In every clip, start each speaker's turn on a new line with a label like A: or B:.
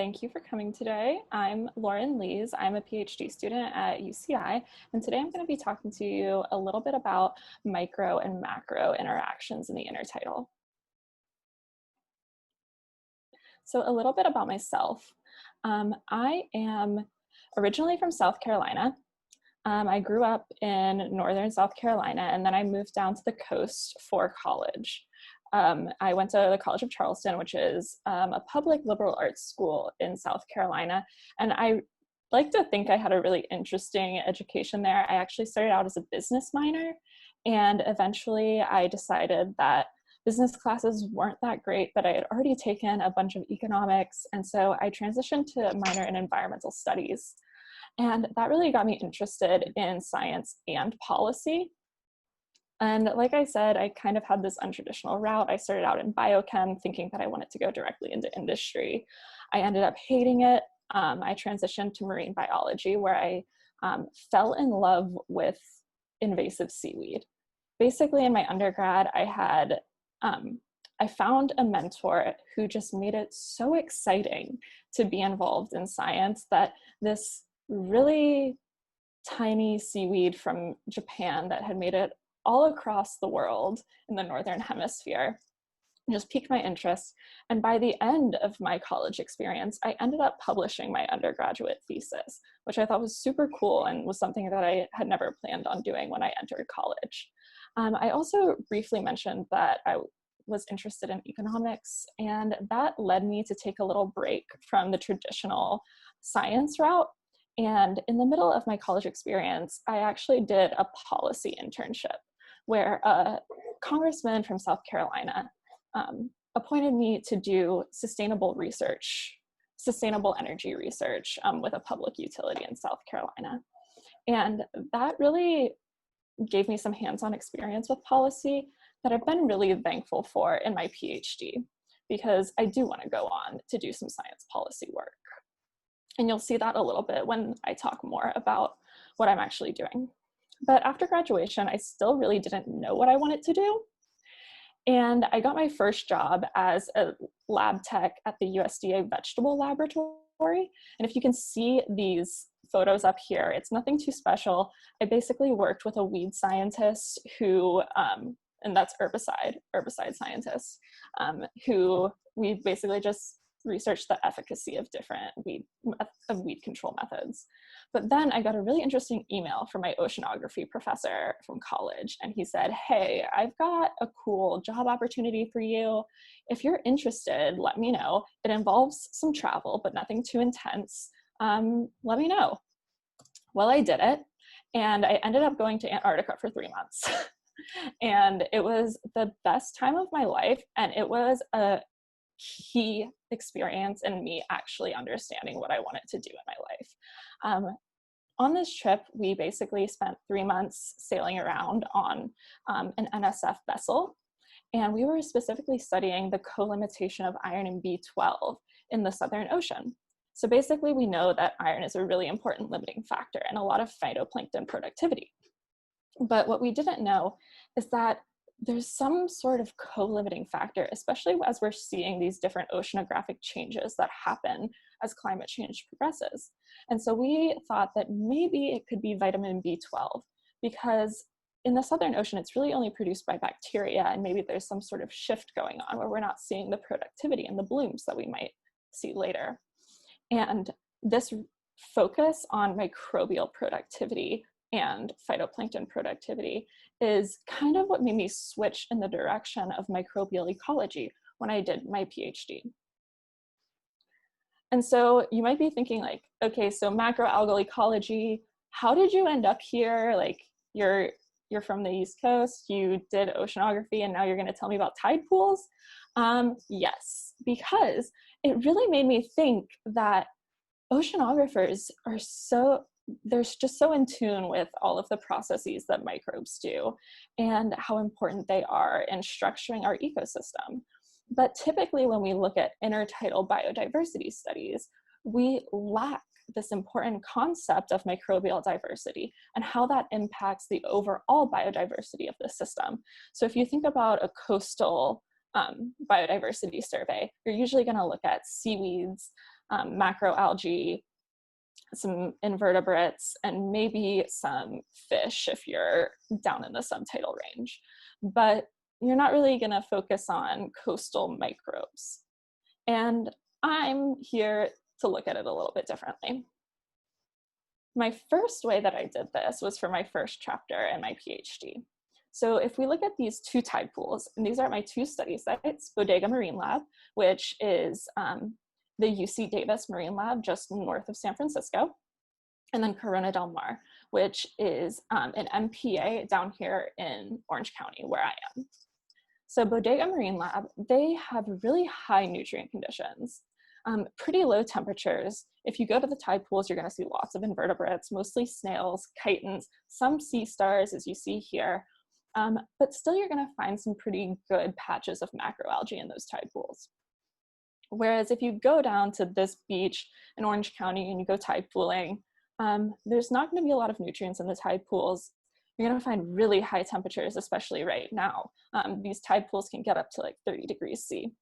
A: Thank you for coming today. I'm Lauren Lees. I'm a PhD student at UCI, and today I'm going to be talking to you a little bit about micro and macro interactions in the intertidal. So a little bit about myself. I am originally from South Carolina. I grew up in northern South Carolina, and then I moved down to the coast for college. I went to the College of Charleston, which is a public liberal arts school in South Carolina. And I like to think I had a really interesting education there. I actually started out as a business minor, and eventually I decided that business classes weren't that great, but I had already taken a bunch of economics. And so I transitioned to a minor in environmental studies. And that really got me interested in science and policy. And like I said, I kind of had this untraditional route. I started out in biochem thinking that I wanted to go directly into industry. I ended up hating it. I transitioned to marine biology, where I fell in love with invasive seaweed. Basically, in my undergrad, I found a mentor who just made it so exciting to be involved in science that this really tiny seaweed from Japan that had made it all across the world in the Northern Hemisphere just piqued my interest. And by the end of my college experience, I ended up publishing my undergraduate thesis, which I thought was super cool and was something that I had never planned on doing when I entered college. I also briefly mentioned that I was interested in economics, and that led me to take a little break from the traditional science route. And in the middle of my college experience, I actually did a policy internship where a congressman from South Carolina appointed me to do sustainable energy research with a public utility in South Carolina. And that really gave me some hands-on experience with policy that I've been really thankful for in my PhD, because I do want to go on to do some science policy work. And you'll see that a little bit when I talk more about what I'm actually doing. But after graduation, I still really didn't know what I wanted to do. And I got my first job as a lab tech at the USDA vegetable laboratory. And if you can see these photos up here, it's nothing too special. I basically worked with a weed scientist who, and that's herbicide scientist, who we basically just researched the efficacy of different weed control methods. But then I got a really interesting email from my oceanography professor from college, and he said, "Hey, I've got a cool job opportunity for you. If you're interested, let me know. It involves some travel, but nothing too intense. Let me know." Well, I did it, and I ended up going to Antarctica for 3 months. And it was the best time of my life, and it was a key experience in me actually understanding what I wanted to do in my life. On this trip, we basically spent 3 months sailing around on an NSF vessel, and we were specifically studying the co-limitation of iron and B12 in the Southern Ocean. So basically, we know that iron is a really important limiting factor in a lot of phytoplankton productivity. But what we didn't know is that there's some sort of co-limiting factor, especially as we're seeing these different oceanographic changes that happen as climate change progresses. And so we thought that maybe it could be vitamin B12, because in the Southern Ocean, it's really only produced by bacteria, and maybe there's some sort of shift going on where we're not seeing the productivity and the blooms that we might see later. And this focus on microbial productivity and phytoplankton productivity is kind of what made me switch in the direction of microbial ecology when I did my PhD. And so you might be thinking like, okay, so macroalgal ecology, how did you end up here? Like you're from the East Coast, you did oceanography, and now you're gonna tell me about tide pools? Yes, because it really made me think that oceanographers they're just so in tune with all of the processes that microbes do and how important they are in structuring our ecosystem. But typically when we look at intertidal biodiversity studies, we lack this important concept of microbial diversity and how that impacts the overall biodiversity of the system. So if you think about a coastal biodiversity survey, you're usually going to look at seaweeds, macroalgae, some invertebrates, and maybe some fish if you're down in the subtidal range. But you're not really going to focus on coastal microbes. And I'm here to look at it a little bit differently. My first way that I did this was for my first chapter in my PhD. So if we look at these two tide pools, and these are my two study sites, Bodega Marine Lab, which is the UC Davis Marine Lab just north of San Francisco, and then Corona del Mar, which is an MPA down here in Orange County where I am. So Bodega Marine Lab, they have really high nutrient conditions, pretty low temperatures. If you go to the tide pools, you're gonna see lots of invertebrates, mostly snails, chitons, some sea stars as you see here, but still you're gonna find some pretty good patches of macroalgae in those tide pools. Whereas if you go down to this beach in Orange County and you go tide pooling, there's not gonna be a lot of nutrients in the tide pools. You're gonna find really high temperatures, especially right now. These tide pools can get up to like 30 degrees C.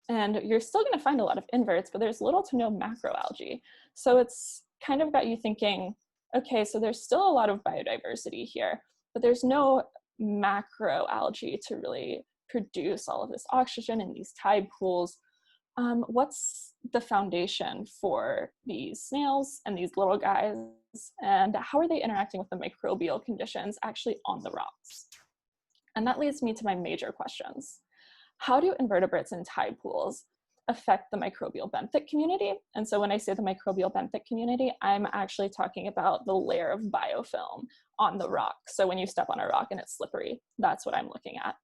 A: And you're still gonna find a lot of inverts, but there's little to no macroalgae. So it's kind of got you thinking, okay, so there's still a lot of biodiversity here, but there's no macroalgae to really produce all of this oxygen in these tide pools. What's the foundation for these snails and these little guys, and how are they interacting with the microbial conditions actually on the rocks? And that leads me to my major questions. How do invertebrates in tide pools affect the microbial benthic community? And so when I say the microbial benthic community, I'm actually talking about the layer of biofilm on the rock. So when you step on a rock and it's slippery, that's what I'm looking at.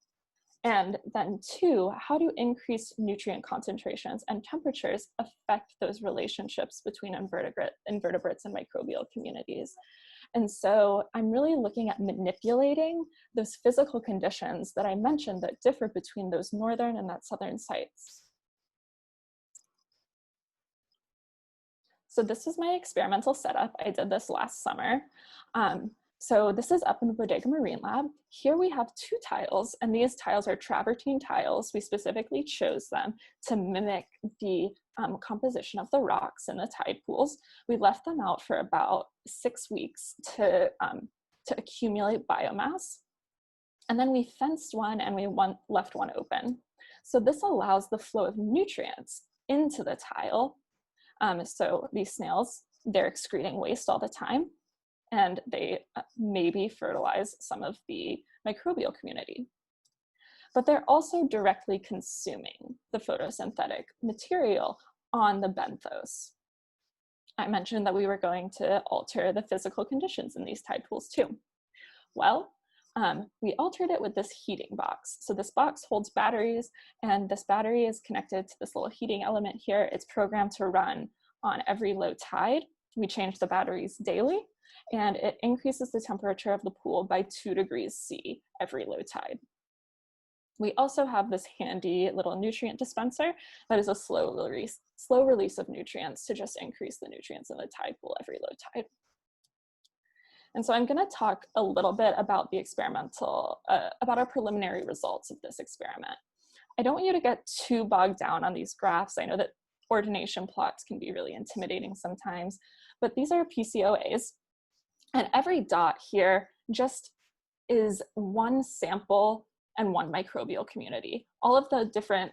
A: And then two, how do increased nutrient concentrations and temperatures affect those relationships between invertebrates and microbial communities? And so I'm really looking at manipulating those physical conditions that I mentioned that differ between those northern and that southern sites. So this is my experimental setup. I did this last summer. So this is up in the Bodega Marine Lab. Here we have two tiles, and these tiles are travertine tiles. We specifically chose them to mimic the composition of the rocks in the tide pools. We left them out for about 6 weeks to accumulate biomass. And then we fenced one and we left one open. So this allows the flow of nutrients into the tile. So these snails, they're excreting waste all the time, and they maybe fertilize some of the microbial community. But they're also directly consuming the photosynthetic material on the benthos. I mentioned that we were going to alter the physical conditions in these tide pools too. Well, we altered it with this heating box. So this box holds batteries, and this battery is connected to this little heating element here. It's programmed to run on every low tide. We change the batteries daily, and it increases the temperature of the pool by 2 degrees C every low tide. We also have this handy little nutrient dispenser that is a slow release of nutrients to just increase the nutrients in the tide pool every low tide. And so I'm going to talk a little bit about the experimental, about our preliminary results of this experiment. I don't want you to get too bogged down on these graphs. I know that ordination plots can be really intimidating sometimes, but these are PCOAs. And every dot here just is one sample and one microbial community. All of the different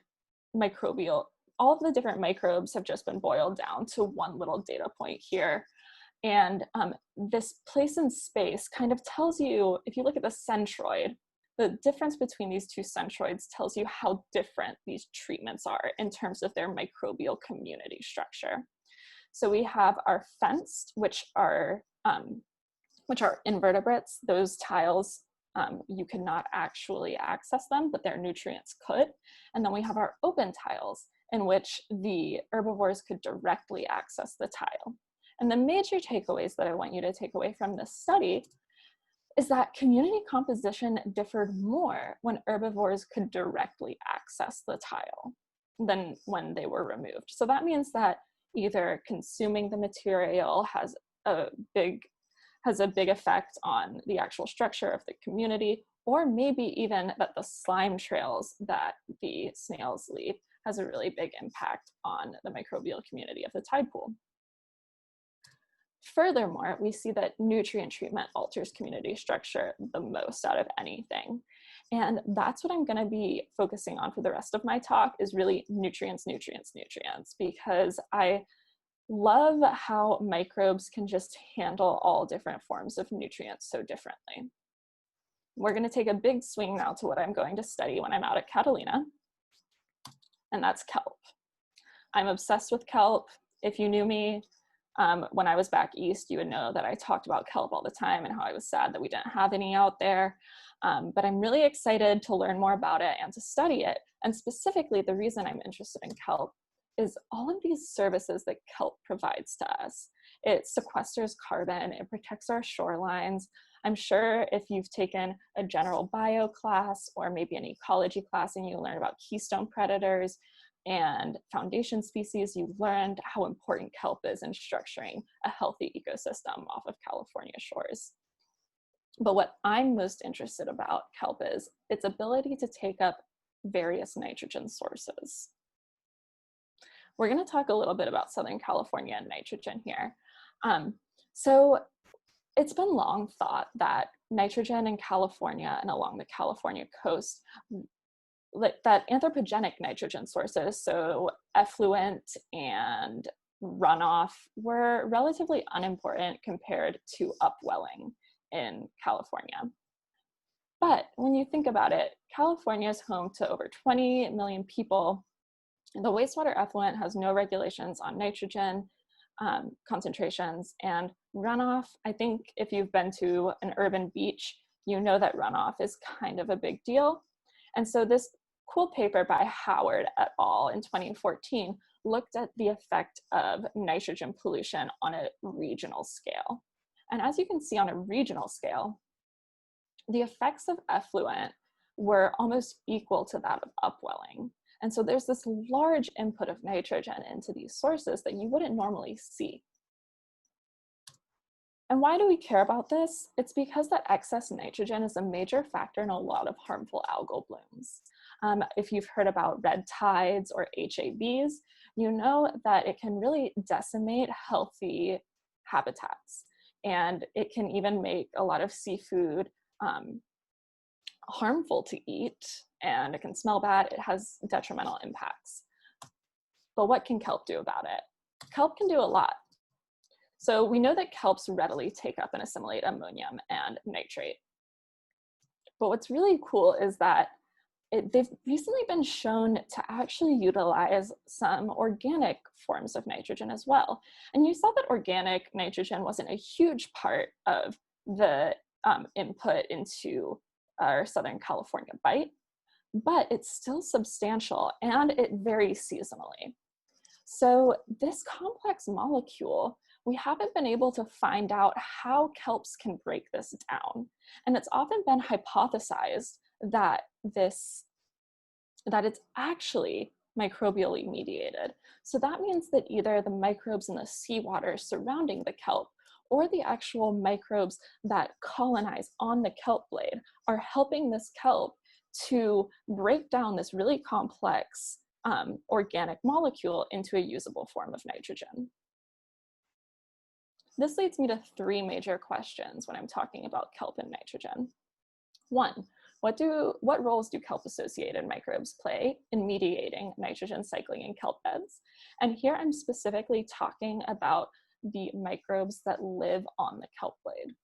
A: microbes have just been boiled down to one little data point here. And this place in space kind of tells you, if you look at the centroid, the difference between these two centroids tells you how different these treatments are in terms of their microbial community structure. So we have our fenced, which are invertebrates. Those tiles, you cannot actually access them, but their nutrients could. And then we have our open tiles, in which the herbivores could directly access the tile. And the major takeaways that I want you to take away from this study is that community composition differed more when herbivores could directly access the tile than when they were removed. So that means that either consuming the material has a big effect on the actual structure of the community, or maybe even that the slime trails that the snails leave has a really big impact on the microbial community of the tide pool. Furthermore, we see that nutrient treatment alters community structure the most out of anything. And that's what I'm going to be focusing on for the rest of my talk, is really nutrients, nutrients, nutrients, because I love how microbes can just handle all different forms of nutrients so differently. We're going to take a big swing now to what I'm going to study when I'm out at Catalina, and that's kelp. I'm obsessed with kelp. If you knew me when I was back east, you would know that I talked about kelp all the time and how I was sad that we didn't have any out there. But I'm really excited to learn more about it and to study it. And specifically, the reason I'm interested in kelp is all of these services that kelp provides to us. It sequesters carbon, it protects our shorelines. I'm sure if you've taken a general bio class or maybe an ecology class and you learn about keystone predators and foundation species, you've learned how important kelp is in structuring a healthy ecosystem off of California shores. But what I'm most interested about kelp is its ability to take up various nitrogen sources. We're going to talk a little bit about Southern California and nitrogen here. So it's been long thought that nitrogen in California and along the California coast, that anthropogenic nitrogen sources, so effluent and runoff, were relatively unimportant compared to upwelling in California. But when you think about it, California is home to over 20 million people. The wastewater effluent has no regulations on nitrogen concentrations, and runoff, I think if you've been to an urban beach, you know that runoff is kind of a big deal. And so this cool paper by Howard et al. In 2014 looked at the effect of nitrogen pollution on a regional scale. And as you can see on a regional scale, the effects of effluent were almost equal to that of upwelling. And so there's this large input of nitrogen into these sources that you wouldn't normally see. And why do we care about this? It's because that excess nitrogen is a major factor in a lot of harmful algal blooms. If you've heard about red tides or HABs, you know that it can really decimate healthy habitats. And it can even make a lot of seafood harmful to eat, and it can smell bad. It has detrimental impacts. But what can kelp do about it? Kelp can do a lot. So we know that kelps readily take up and assimilate ammonium and nitrate. But what's really cool is that they've recently been shown to actually utilize some organic forms of nitrogen as well. And you saw that organic nitrogen wasn't a huge part of the input into our Southern California bite, but it's still substantial and it varies seasonally. So this complex molecule, we haven't been able to find out how kelps can break this down. And it's often been hypothesized that it's actually microbially mediated. So that means that either the microbes in the seawater surrounding the kelp or the actual microbes that colonize on the kelp blade are helping this kelp to break down this really complex organic molecule into a usable form of nitrogen. This leads me to three major questions when I'm talking about kelp and nitrogen. One, what roles do kelp-associated microbes play in mediating nitrogen cycling in kelp beds? And here I'm specifically talking about the microbes that live on the kelp blade.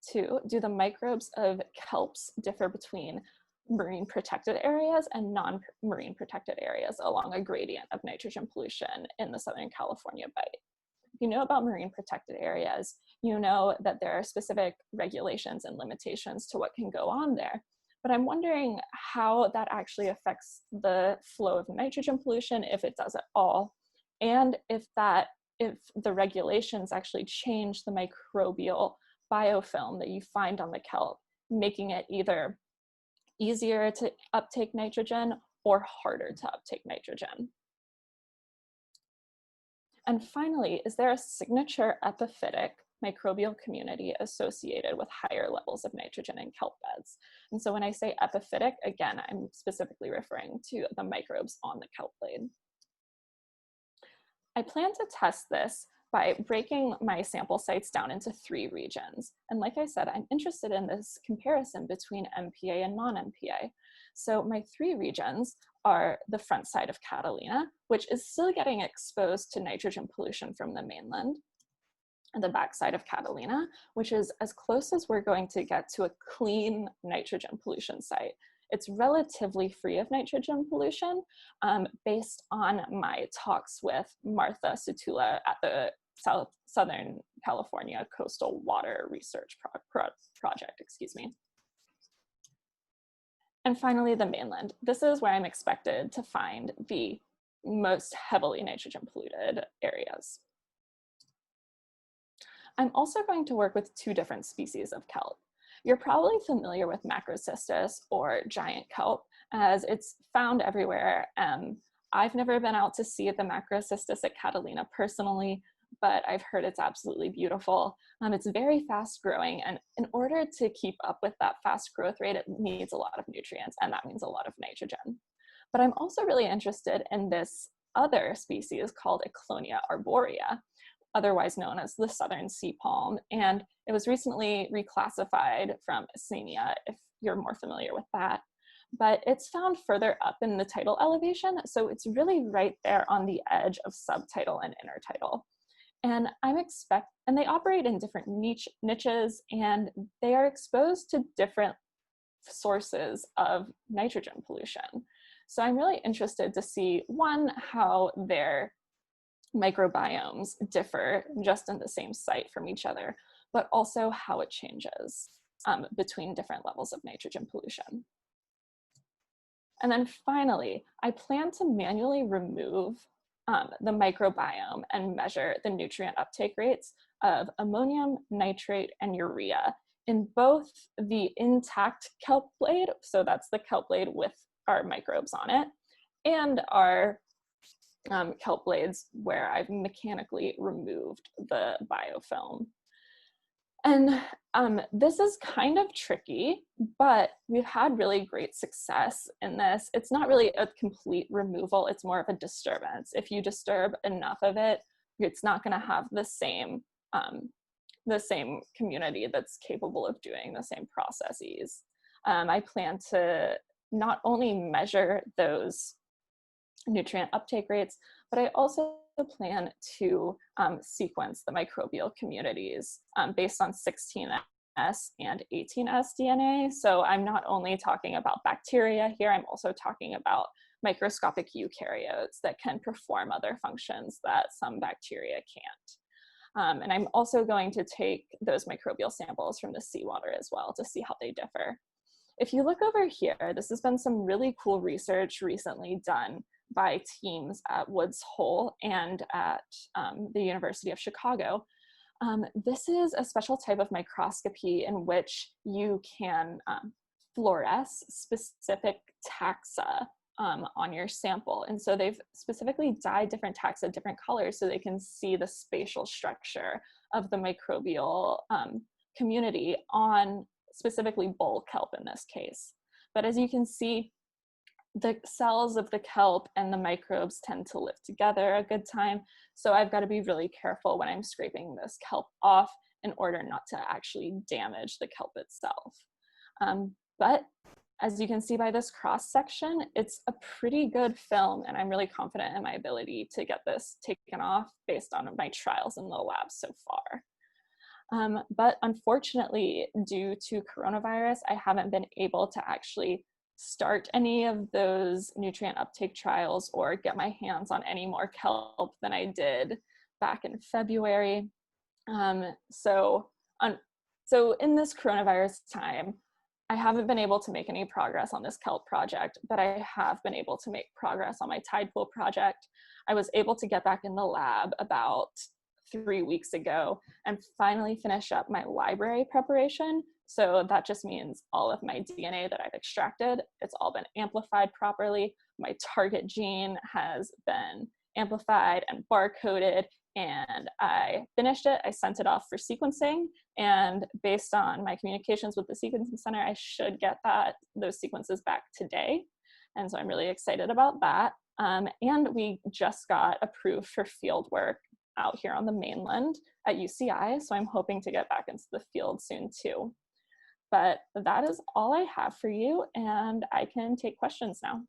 A: Two, do the microbes of kelps differ between marine protected areas and non-marine protected areas along a gradient of nitrogen pollution in the Southern California bite? If you know about marine protected areas, you know that there are specific regulations and limitations to what can go on there. But I'm wondering how that actually affects the flow of nitrogen pollution, if it does at all, and if the regulations actually change the microbial biofilm that you find on the kelp, making it either easier to uptake nitrogen or harder to uptake nitrogen. And finally, is there a signature epiphytic microbial community associated with higher levels of nitrogen in kelp beds. And so when I say epiphytic, again, I'm specifically referring to the microbes on the kelp blade. I plan to test this by breaking my sample sites down into 3 regions. And like I said, I'm interested in this comparison between MPA and non-MPA. So my 3 regions are the front side of Catalina, which is still getting exposed to nitrogen pollution from the mainland, and the back side of Catalina, which is as close as we're going to get to a clean nitrogen pollution site. It's relatively free of nitrogen pollution based on my talks with Martha Sutula at the Southern California Coastal Water Research Project, excuse me. And finally, the mainland. This is where I'm expected to find the most heavily nitrogen polluted areas. I'm also going to work with 2 different species of kelp. You're probably familiar with Macrocystis or giant kelp, as it's found everywhere. I've never been out to see the Macrocystis at Catalina personally, but I've heard it's absolutely beautiful. It's very fast growing, and in order to keep up with that fast growth rate, it needs a lot of nutrients, and that means a lot of nitrogen. But I'm also really interested in this other species called Ecology arborea, otherwise known as the southern sea palm, and it was recently reclassified from Asamia, if you're more familiar with that. But it's found further up in the tidal elevation, so it's really right there on the edge of subtidal and intertidal. And and they operate in different niches, and they are exposed to different sources of nitrogen pollution. So I'm really interested to see, one, how their microbiomes differ just in the same site from each other, but also how it changes between different levels of nitrogen pollution. And then finally, I plan to manually remove the microbiome and measure the nutrient uptake rates of ammonium, nitrate, and urea in both the intact kelp blade, so that's the kelp blade with our microbes on it, and our kelp blades where I've mechanically removed the biofilm. And this is kind of tricky, but we've had really great success in this. It's not really a complete removal, it's more of a disturbance. If you disturb enough of it, it's not gonna have the same community that's capable of doing the same processes. I plan to not only measure those nutrient uptake rates, but I also plan to sequence the microbial communities based on 16S and 18S DNA. So I'm not only talking about bacteria here, I'm also talking about microscopic eukaryotes that can perform other functions that some bacteria can't. And I'm also going to take those microbial samples from the seawater as well to see how they differ. If you look over here, this has been some really cool research recently done by teams at Woods Hole and at the University of Chicago. This is a special type of microscopy in which you can fluoresce specific taxa on your sample. And so they've specifically dyed different taxa different colors so they can see the spatial structure of the microbial community on specifically bull kelp in this case. But as you can see, the cells of the kelp and the microbes tend to live together a good time. So I've got to be really careful when I'm scraping this kelp off in order not to actually damage the kelp itself. But as you can see by this cross section, it's a pretty good film, and I'm really confident in my ability to get this taken off based on my trials in the lab so far. But unfortunately, due to coronavirus, I haven't been able to actually start any of those nutrient uptake trials or get my hands on any more kelp than I did back in February. So in this coronavirus time, I haven't been able to make any progress on this kelp project, but I have been able to make progress on my tide pool project. I was able to get back in the lab about 3 weeks ago and finally finish up my library preparation. So that just means all of my DNA that I've extracted, it's all been amplified properly. My target gene has been amplified and barcoded, and I finished it. I sent it off for sequencing, and based on my communications with the sequencing center, I should get those sequences back today. And so I'm really excited about that. And we just got approved for field work out here on the mainland at UCI. So I'm hoping to get back into the field soon too. But that is all I have for you, and I can take questions now.